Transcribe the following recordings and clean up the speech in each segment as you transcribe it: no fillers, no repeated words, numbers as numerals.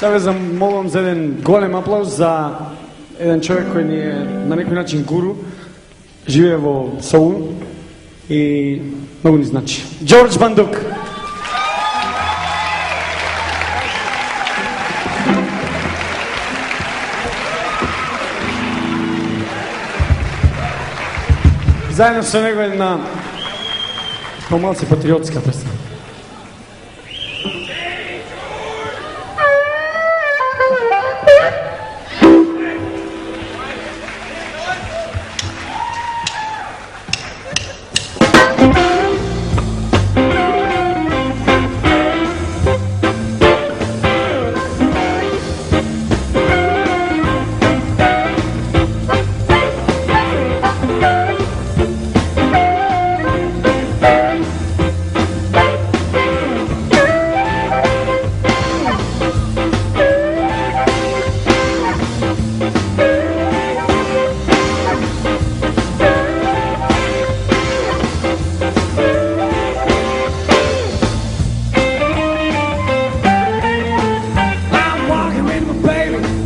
Сега ве замолвам за еден голем аплауз за еден човек кој ни е на некој начин гуру, живее во Соул и многу ни значи. Джордж Бандук. Заедно со него една помалце патриотска песна.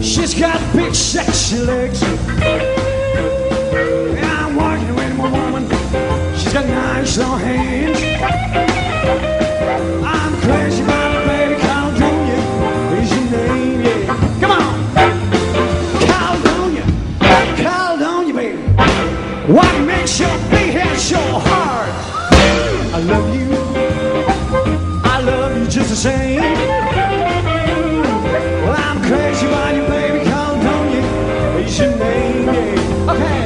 She's got big sexy legs. I'm walking with my woman. She's got nice long hands. I'm crazy about it, baby. Caledonia is your name, yeah. Come on, Caledonia, Caledonia, baby. What makes your big head so hard? I love you just the same. Well, I'm crazy about you, baby. Caledonia is your name, yeah. Okay.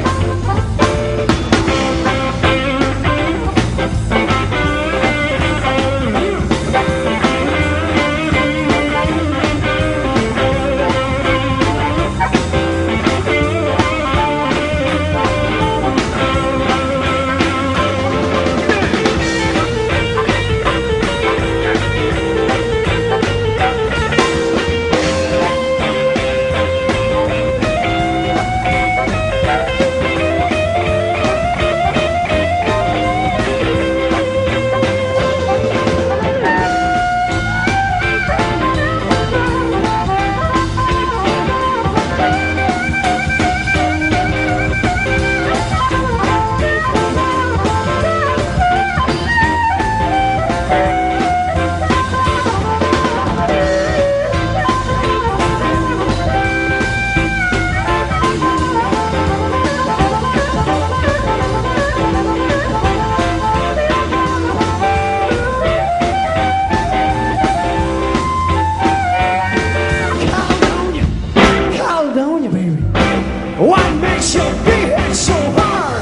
What makes your big head so hard?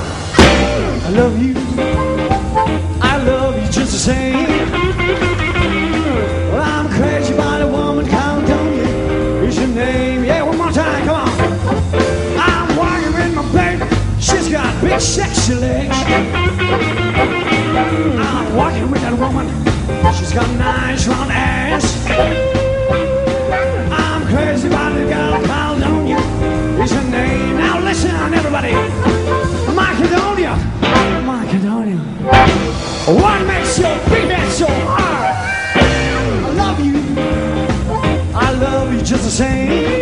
I love you just the same. Well, I'm crazy about a woman, Caledonia is your name. Yeah, one more time, come on. I'm walking with my baby, she's got big sexy legs. I'm walking with that woman, she's got nice round ass. I'm crazy about the girl, Caledonia is her name. Now listen, everybody. Macedonia, Macedonia. What makes your big head so hard? I love you just the same.